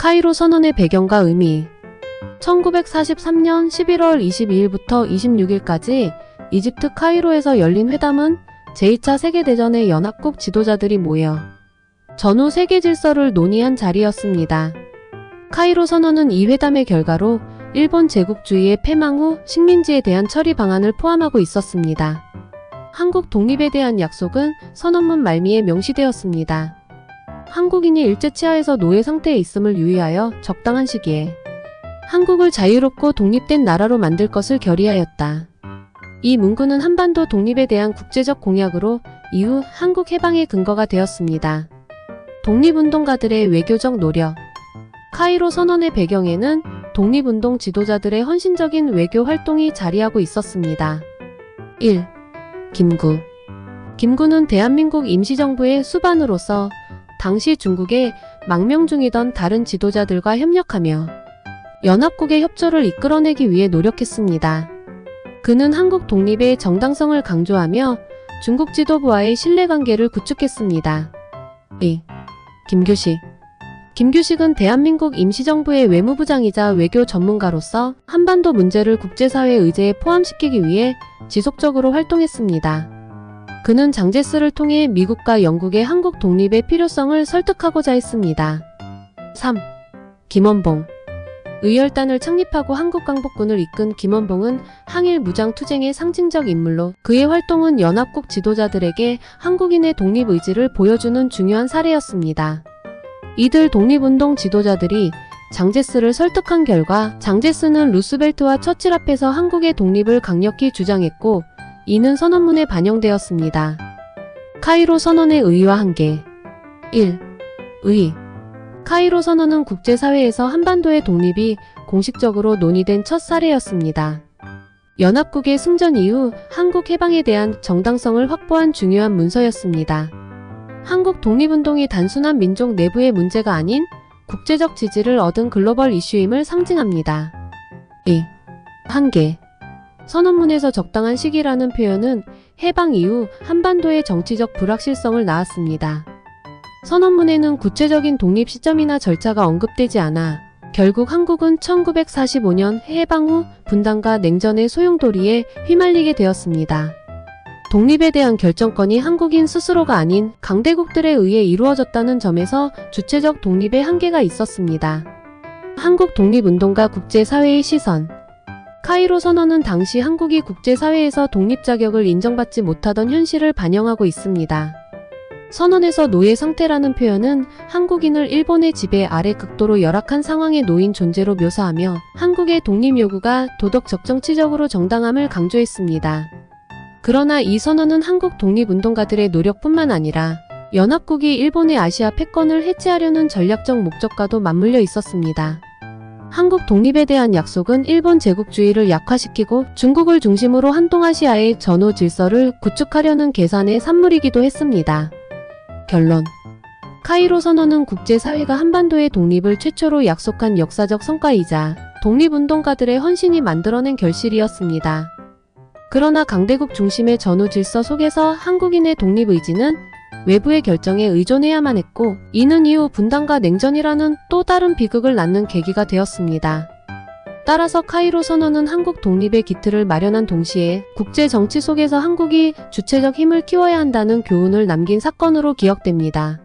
카이로 선언의 배경과 의미. 1943년 11월 22일부터 26일까지 이집트 카이로에서 열린 회담은 제2차 세계대전의 연합국 지도자들이 모여 전후 세계 질서를 논의한 자리였습니다. 카이로 선언은 이 회담의 결과로 일본 제국주의의 패망 후 식민지에 대한 처리 방안을 포함하고 있었습니다. 한국 독립에 대한 약속은 선언문 말미에 명시되었습니다. 한국인이 일제치하에서 노예 상태에 있음을 유의하여 적당한 시기에 한국을 자유롭고 독립된 나라로 만들 것을 결의하였다. 이 문구는 한반도 독립에 대한 국제적 공약으로 이후 한국 해방의 근거가 되었습니다. 독립운동가들의 외교적 노력. 카이로 선언의 배경에는 독립운동 지도자들의 헌신적인 외교 활동이 자리하고 있었습니다. 1. 김구. 김구는 대한민국 임시정부의 수반으로서 당시 중국에 망명 중이던 다른 지도자들과 협력하며 연합국의 협조를 이끌어내기 위해 노력했습니다. 그는 한국 독립의 정당성을 강조하며 중국 지도부와의 신뢰관계를 구축했습니다. 2. 김규식. 김규식은 대한민국 임시정부의 외무부장이자 외교 전문가로서 한반도 문제를 국제사회 의제에 포함시키기 위해 지속적으로 활동했습니다. 그는 장제스를 통해 미국과 영국의 한국 독립의 필요성을 설득하고자 했습니다. 3. 김원봉. 의열단을 창립하고 한국광복군을 이끈 김원봉은 항일 무장투쟁의 상징적 인물로 그의 활동은 연합국 지도자들에게 한국인의 독립 의지를 보여주는 중요한 사례였습니다. 이들 독립운동 지도자들이 장제스를 설득한 결과 장제스는 루스벨트와 처칠 앞에서 한국의 독립을 강력히 주장했고 이는 선언문에 반영되었습니다. 카이로 선언의 의의와 한계. 1. 의의. 카이로 선언은 국제사회에서 한반도의 독립이 공식적으로 논의된 첫 사례였습니다. 연합국의 승전 이후 한국 해방에 대한 정당성을 확보한 중요한 문서였습니다. 한국 독립운동이 단순한 민족 내부의 문제가 아닌 국제적 지지를 얻은 글로벌 이슈임을 상징합니다. 2. 한계. 선언문에서 적당한 시기라는 표현은 해방 이후 한반도의 정치적 불확실성을 낳았습니다. 선언문에는 구체적인 독립 시점이나 절차가 언급되지 않아 결국 한국은 1945년 해방 후 분단과 냉전의 소용돌이에 휘말리게 되었습니다. 독립에 대한 결정권이 한국인 스스로가 아닌 강대국들에 의해 이루어졌다는 점에서 주체적 독립의 한계가 있었습니다. 한국 독립운동가 국제사회의 시선. 카이로 선언은 당시 한국이 국제사회에서 독립 자격을 인정받지 못하던 현실을 반영하고 있습니다. 선언에서 노예 상태라는 표현은 한국인을 일본의 지배 아래 극도로 열악한 상황에 놓인 존재로 묘사하며 한국의 독립 요구가 도덕 정치적으로 정당함을 강조했습니다. 그러나 이 선언은 한국 독립운동가들의 노력뿐만 아니라 연합국이 일본의 아시아 패권을 해체하려는 전략적 목적과도 맞물려 있었습니다. 한국 독립에 대한 약속은 일본 제국주의를 약화시키고 중국을 중심으로 한동아시아의 전후 질서를 구축하려는 계산의 산물이기도 했습니다. 결론. 카이로 선언은 국제사회가 한반도의 독립을 최초로 약속한 역사적 성과이자 독립운동가들의 헌신이 만들어낸 결실이었습니다. 그러나 강대국 중심의 전후 질서 속에서 한국인의 독립 의지는 외부의 결정에 의존해야만 했고 이는 이후 분단과 냉전이라는 또 다른 비극을 낳는 계기가 되었습니다. 따라서 카이로 선언은 한국 독립의 기틀을 마련한 동시에 국제 정치 속에서 한국이 주체적 힘을 키워야 한다는 교훈을 남긴 사건으로 기억됩니다.